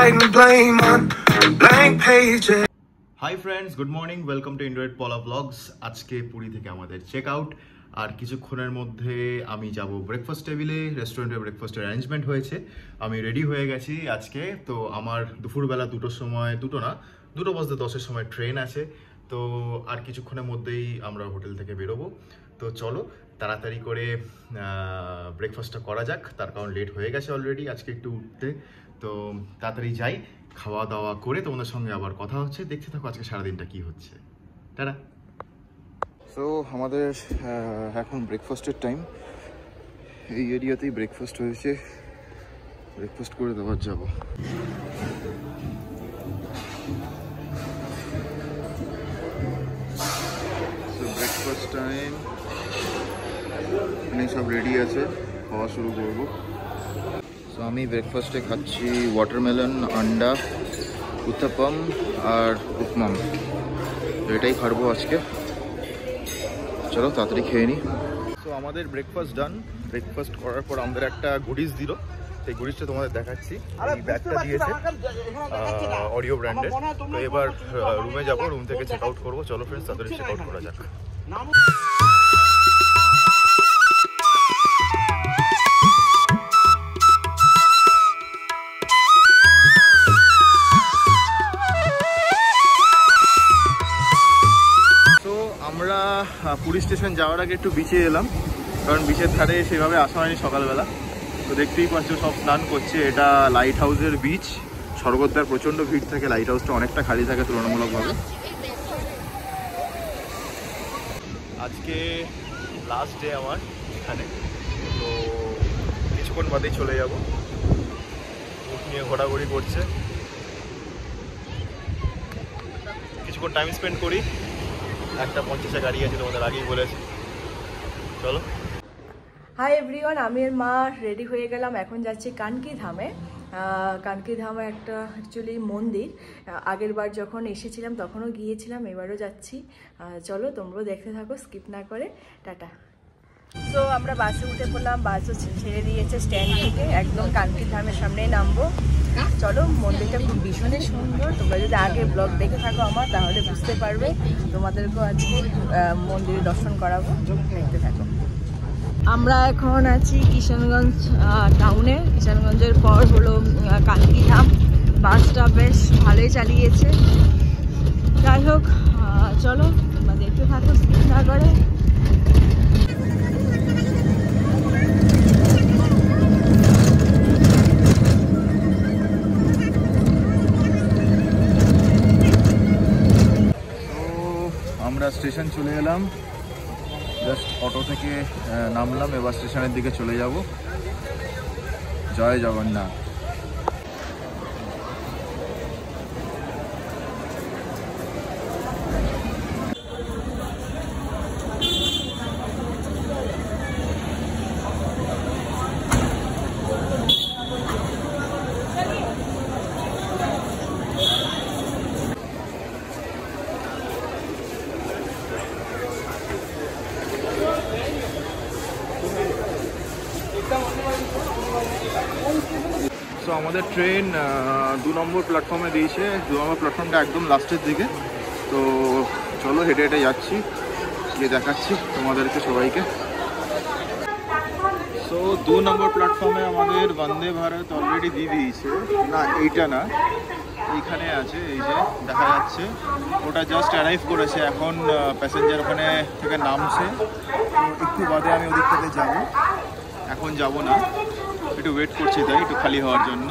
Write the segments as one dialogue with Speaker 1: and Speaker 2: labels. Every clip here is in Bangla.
Speaker 1: writing blame on blank pages.
Speaker 2: Hi friends, good morning, welcome to ইন্ডোয়েট পলা ব্লগস। আজকে পুরী থেকে আমাদের চেক আউট, আর কিছুক্ষণের মধ্যে আমি যাব ব্রেকফাস্ট টেবিলে। রেস্টুরেন্টে ব্রেকফাস্টের অ্যারেঞ্জমেন্ট হয়েছে, আমি রেডি হয়ে গেছি আজকে। তো আমার দুপুরবেলা 2:10 সময় ট্রেন আছে, তো আর কিছুক্ষণের মধ্যেই আমরা হোটেল থেকে বেরোবো। তো চলো তাড়াতাড়ি করে ব্রেকফাস্টটা করা যাক, তার কারণ লেট হয়ে গেছে অলরেডি আজকে একটু উঠতে। তো তাড়াতাড়ি যাই, খাওয়া দাওয়া করে তোমাদের সঙ্গে আবার কথা হচ্ছে। দেখতে থাকো আজকে সারাদিনটা কি হচ্ছে। টাটা। সো আমাদের এখন ব্রেকফাস্টের টাইম। এই এরিয়াতেই ব্রেকফাস্ট হয়েছে, ব্রেকফাস্ট করে দেওয়ার যাবো। সো ব্রেকফাস্ট টাইম, এখানে সব রেডি আছে, খাওয়া শুরু করবো। সো আমি ব্রেকফাস্টে খাচ্ছি ওয়াটারমেলন, আন্ডা, উত্তাপাম আর উপমাম। তো এটাই খাবো আজকে। চলো তাড়াতাড়ি খেয়ে নিই। সো আমাদের ব্রেকফাস্ট ডান। ব্রেকফাস্ট করার পর আমাদের একটা গুডিস দিল, সেই গুডিসটা তোমাদের দেখাচ্ছি। এই ব্যাগটা দিয়েছে অডিও ব্র্যান্ডের। তো এবার রুমে যাবো, রুম থেকে চেক আউট করবো। চলো ফ্রেন্ডস তাড়াতাড়ি চেক আউট করা যাক। আমরা পুরী স্টেশন যাওয়ার আগে একটু বিচে এলাম, কারণ বিচের ধারে সেভাবে আসা হয়নি সকালবেলা। তো দেখতেই পাচ্ছ সব স্নান করছে। এটা লাইট হাউসের বিচ। স্বর্গদ্বার প্রচণ্ড ভিড় থাকে, লাইট হাউসটা অনেকটা খালি থাকে তুলনামূলকভাবে। আজকে লাস্ট ডে আমার এখানে, তো কিছুক্ষণ বাদেই চলে যাব। বুট নিয়ে ঘোরাঘুরি করছে, কিছুক্ষণ টাইম স্পেন্ড করি। 1:50 গাড়ি আছে, তোমাদের আগেই বলেছি। চলো।
Speaker 3: হাই এভরিওয়ান, আমি আর মা রেডি হয়ে গেলাম। এখন যাচ্ছি কানকি ধামে। কানকি ধামে একটা অ্যাকচুয়ালি মন্দির। আগের বার যখন এসেছিলাম তখনও গিয়েছিলাম, এবারও যাচ্ছি। চলো তোমরাও দেখতে থাকো, স্কিপ না করে। টাটা। তো আমরা বাসে উঠে পড়লাম, বাসও ছেড়ে দিয়েছে স্ট্যান্ড থেকে, একদম কানকি ধামের সামনেই নামবো। চলো, মন্দিরটা খুব ভীষণই সুন্দর। তোমরা যদি আগে ব্লগ দেখে থাকো আমার, তাহলে বুঝতে পারবে। তোমাদেরকেও আজকে মন্দিরে দর্শন করাবো, দেখতে থাকো। আমরা এখন আছি কিষানগঞ্জ টাউনে। কিষানগঞ্জের পর হলো কানকি ধাম। বাসটা বেশ ভালোই চালিয়েছে। যাই হোক, চলো তোমরা দেখতে থাকো স্কিপ না করে।
Speaker 2: আমরা স্টেশন চলে এলাম, জাস্ট অটো থেকে নামলাম। এবার স্টেশনের দিকে চলে যাব। জয় জগন্নাথ। সো আমাদের ট্রেন 2 নম্বর প্ল্যাটফর্মে দিয়েছে। 2 নম্বর প্ল্যাটফর্মটা একদম লাস্টের দিকে। তো চলো হেঁটে হেঁটে যাচ্ছি, গিয়ে দেখাচ্ছি তোমাদেরকে সবাইকে। সো 2 নম্বর প্ল্যাটফর্মে আমাদের বন্দে ভারত অলরেডি দিয়ে দিয়েছে। না, এইটা না, এইখানে আছে, এই যে দেখা যাচ্ছে। ওটা জাস্ট অ্যারাইভ করেছে, এখন প্যাসেঞ্জার ওখানে থেকে নামছে। তো একটু বাদে আমি ওদিক থেকে যাবো, এখন যাব না, একটু ওয়েট করছি, তাই একটু খালি হওয়ার জন্য।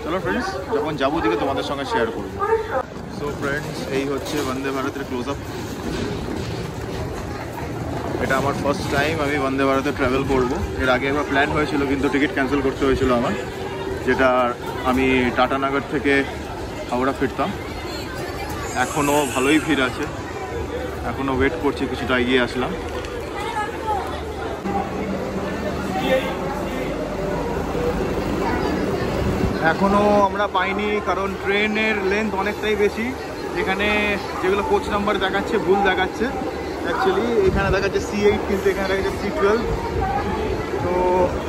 Speaker 2: চলো ফ্রেন্ডস, যখন যাবো দিকে তোমাদের সঙ্গে শেয়ার করবো। সো ফ্রেন্ডস, এই হচ্ছে বন্দে ভারতের ক্লোজ আপ। এটা আমার ফার্স্ট টাইম আমি বন্দে ভারতে ট্রাভেল করবো। এর আগে একবার প্ল্যান হয়েছিল, কিন্তু টিকিট ক্যান্সেল করতে হয়েছিল আমার, যেটা আমি টাটানগর থেকে হাওড়া ফিরতাম। এখনও ভালোই ভিড় আছে, এখনও ওয়েট করছি, কিছুটা এগিয়ে আসলাম। এখনও আমরা পাইনি, কারণ ট্রেনের লেন্থ অনেকটাই বেশি। এখানে যেগুলো কোচ নাম্বার দেখাচ্ছে ভুল দেখাচ্ছে। অ্যাকচুয়ালি এখানে দেখাচ্ছে C8, কিন্তু এখানে দেখাচ্ছে C12। তো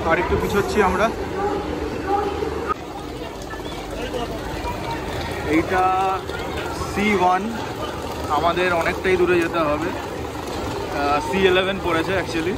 Speaker 2: আর একটু পিছোচ্ছি আমরা। এইটা C1, আমাদের অনেকটাই দূরে যেতে হবে। C11 পড়েছে অ্যাকচুয়ালি।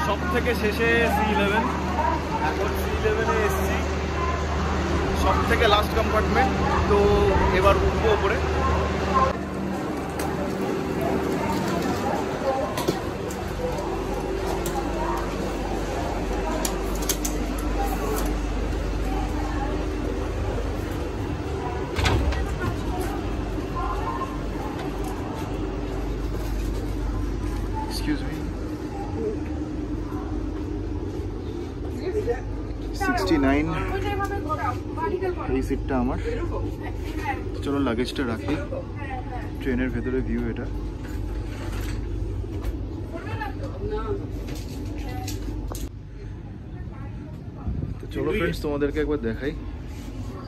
Speaker 2: সব থেকে শেষে C11, এখন C11-এ এসছি, সব থেকে লাস্ট কম্পার্টমেন্ট। তো এবার উঠবো ওপরে। Excuse me. 69 এই সিটটা আমার। চলো লাগেজটা রাখি। ট্রেনের ভেতরে ভিউ এটা। तो चलो फ्रेंड्स, তোমাদেরকে একবার দেখাই।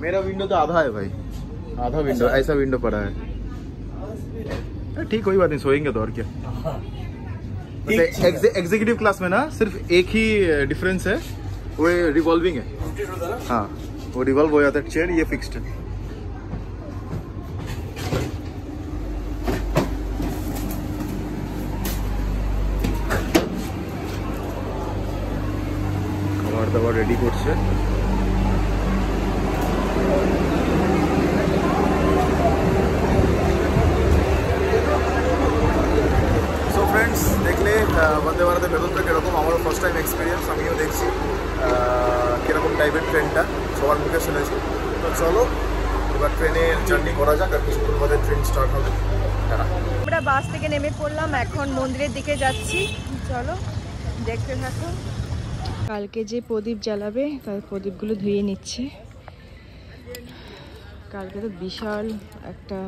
Speaker 2: मेरा विंडो तो आधा है भाई, आधा विंडो, ऐसा विंडो पड़ा है। ठीक, कोई बात नहीं, सोएंगे तो और क्या। एग्जीक्यूटिव क्लास में ना सिर्फ एक ही डिफरेंस है, वो रिवॉल्विंग है। हाँ, वो रिवॉल्व हो जाता है चेयर, ये फिक्स्ड है। খাবার দাবার রেডি করছে। फ्रेंड्स, देखले वंदे भारत भेतरটা কিরকম, আমারও ফার্স্ট টাইম এক্সপিরিয়েন্স। আমিও দেখছি কিরকম টাইপের ট্রেনটা, সবার মুখে শুনেছি। তো চলো এবার ট্রেনের জার্নি করা যাক, আর কিছুক্ষণ বাদে ট্রেন স্টার্ট হবে।
Speaker 3: আমরা বাস থেকে নেমে পড়লাম, এখন মন্দিরের দিকে যাচ্ছি। চলো দেখতে থাকো। কালকে যে প্রদীপ জ্বালাবে তার প্রদীপগুলো ধুয়ে নিচ্ছে। কালকে তো বিশাল একটা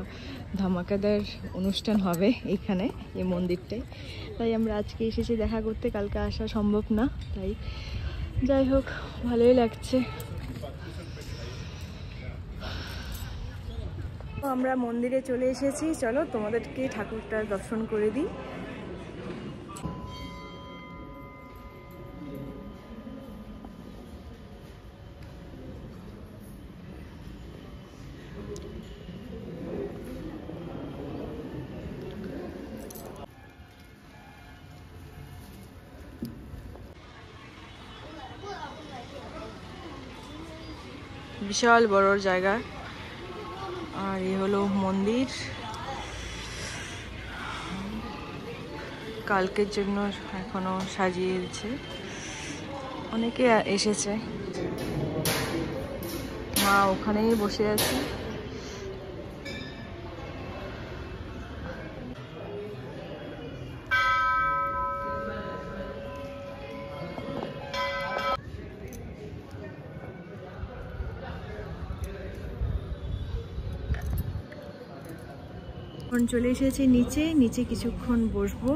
Speaker 3: ধামাকাদার অনুষ্ঠান হবে এখানে, এই মন্দিরটাই। তাই আমরা আজকে এসেছি দেখা করতে, কালকে আসা সম্ভব না। তাই যাই হোক, ভালোই লাগছে। আমরা মন্দিরে চলে এসেছি, চলো তোমাদেরকে ঠাকুরটার দর্শন করে দিই। বিশাল বড় জায়গা, আর এই হলো মন্দির। কালকের জন্য এখনো সাজিয়েছে, অনেকে এসেছে। মা ওখানেই বসে আছে। এখন চলে এসেছি নিচে, নিচে কিছুক্ষণ বসবো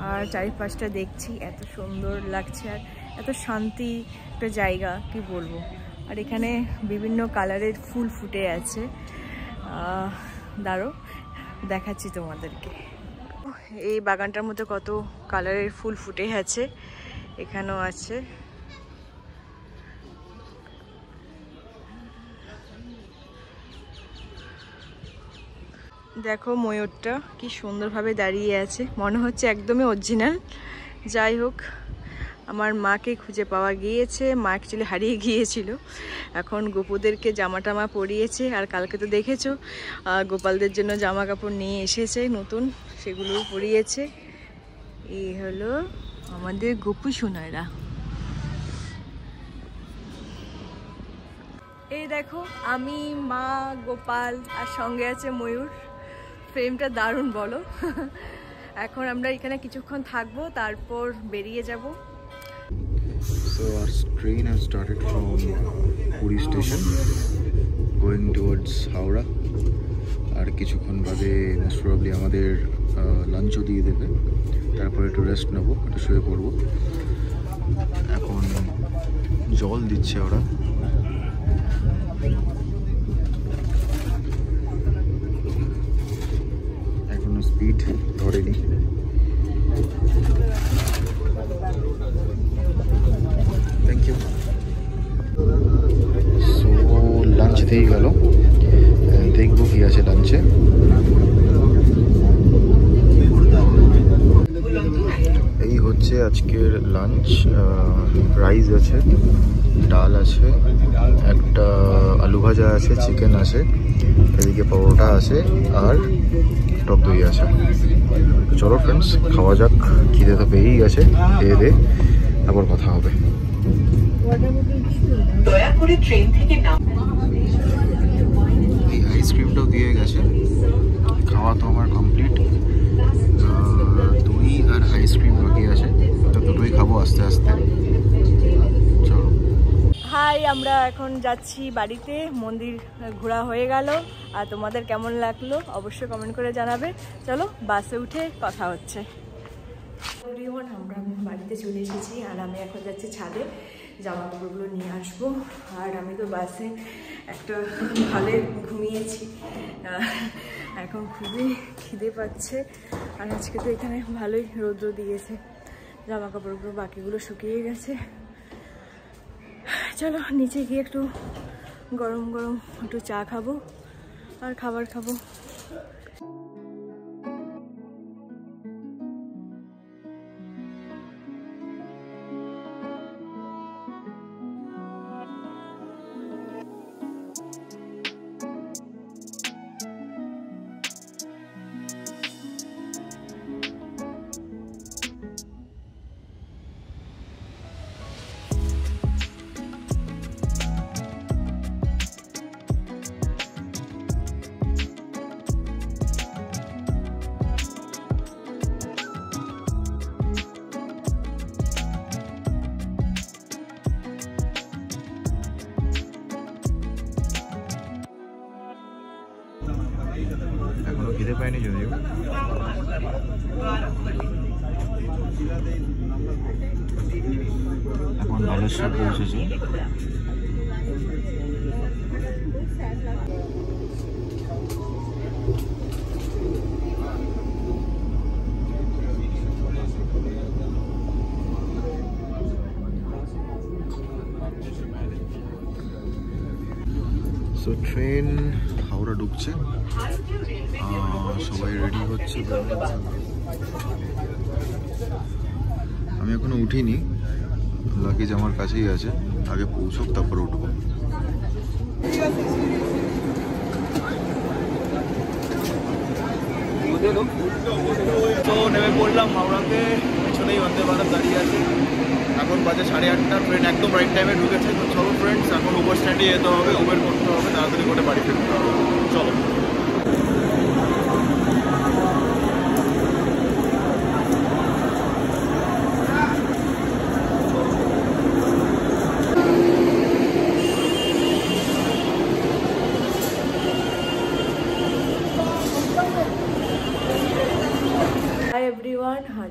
Speaker 3: আর চারিপাশটা দেখছি। এত সুন্দর লাগছে আর এত শান্তি একটা জায়গা, কি বলবো। আর এখানে বিভিন্ন কালারের ফুল ফুটে আছে, দাঁড়ো দেখাচ্ছি তোমাদেরকে। এই বাগানটার মধ্যে কত কালারের ফুল ফুটে আছে, এখানেও আছে। দেখো ময়ূরটা কি সুন্দরভাবে দাঁড়িয়ে আছে, মনে হচ্ছে একদমই অরিজিনাল। যাই হোক, আমার মাকে খুঁজে পাওয়া গিয়েছে। মা অ্যাকচুয়ালি হারিয়ে গিয়েছিল, এখন গোপুদেরকে জামা টামা পরিয়েছে। আর কালকে তো দেখেছো গোপালদের জন্য জামা কাপড় নিয়ে এসেছে নতুন, সেগুলো পরিয়েছে। এই হলো আমাদের গোপু সোনারা। এই দেখো আমি, মা, গোপাল আর সঙ্গে আছে ময়ূর। ফ্রেমটা দারুণ বলো। এখন আমরা এখানে কিছুক্ষণ থাকবো, তারপর বেরিয়ে যাব।
Speaker 2: So our train has started from Puri station. Going towards Howrah. আর কিছুক্ষণ বাদে মোস্ট প্রবাবলি আমাদের লাঞ্চও দিয়ে দেবে, তারপরে একটু রেস্ট নেবো, একটু শুয়ে পড়বো। এখন জল দিচ্ছে ওরা, এখনো স্পিড ধরেনি। Thank you. সো লাঞ্চ দিয়ে গেল, দেখবো কি আছে লাঞ্চে। এই হচ্ছে আজকের লাঞ্চ। রাইস আছে, ডাল আছে, একটা আলু ভাজা আছে, চিকেন আছে, এদিকে পরোটা আছে আর টক দই আছে। চলো ফ্রেন্ডস, খাওয়া যাক। খিদে তো পেয়েই গেছে, খেয়ে দে তারপর কথা হবে। এই আইসক্রিমটাও দিয়ে গেছে, খাওয়া তো আমার কমপ্লিট। দই আর আইসক্রিম বাকি আছে, তো দুটোই খাবো আস্তে আস্তে। চলো।
Speaker 3: হাই, আমরা এখন যাচ্ছি বাড়িতে। মন্দির ঘোরা হয়ে গেল, আর তোমাদের কেমন লাগলো অবশ্যই কমেন্ট করে জানাবে। চলো বাসে উঠে কথা হচ্ছে। আমরা বাড়িতে চলে এসেছি, আর আমি এখন যাচ্ছি ছাদে জামা কাপড়গুলো নিয়ে আসবো। আর আমি তো বাসে একটা ভালে ঘুমিয়েছি, এখন খুবই খিদে পাচ্ছে। আর আজকে তো এখানে ভালোই রৌদ্র দিয়েছে, জামা কাপড়গুলো বাকিগুলো শুকিয়ে গেছে। চলো নিচে গিয়ে একটু গরম গরম একটু চা খাবো আর খাবার খাবো।
Speaker 2: এখনো খিদে পাইনি যদিও। এখন বালেশ্বর পৌঁছেছি। সো ট্রেন হাওড়া ঢুকছে, সবাই রেডি হচ্ছে। আমি এখনো উঠিনি, লাগেজ আমার কাছেই আছে, আগে পৌঁছক তারপর উঠবো।
Speaker 4: তো নেমে পড়লাম হাওড়াতে, পেছনেই বন্দে ভারত দাঁড়িয়ে আছে। এখন বাজে 8:30, ট্রেন একদম রাইট টাইমে ঢুকেছে। তো চলো ফ্রেন্ডস, এখন উবার স্ট্যান্ডে যেতে হবে, উবের করতে হবে, তাড়াতাড়ি করে বাড়ি ফিরতে হবে। চলো।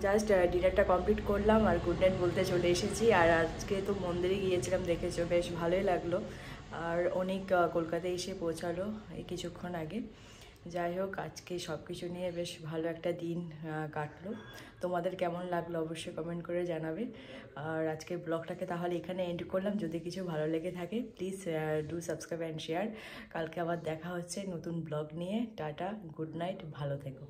Speaker 3: জাস্ট ডিনারটা কমপ্লিট করলাম আর গুড নাইট বলতে চলে এসেছি। আর আজকে তো মন্দিরে গিয়েছিলাম, দেখেছো বেশ ভালোই লাগলো। আর অনেক কলকাতায় এসে পৌঁছালো এই কিছুক্ষণ আগে। যাই হোক, আজকে সব কিছু নিয়ে বেশ ভালো একটা দিন কাটলো। তোমাদের কেমন লাগলো অবশ্যই কমেন্ট করে জানাবে। আর আজকে ব্লগটাকে তাহলে এখানে এন্ড করলাম। যদি কিছু ভালো লেগে থাকে please do subscribe and share. কালকে আবার দেখা হচ্ছে নতুন ব্লগ নিয়ে। টাটা, গুড নাইট, ভালো থেকো।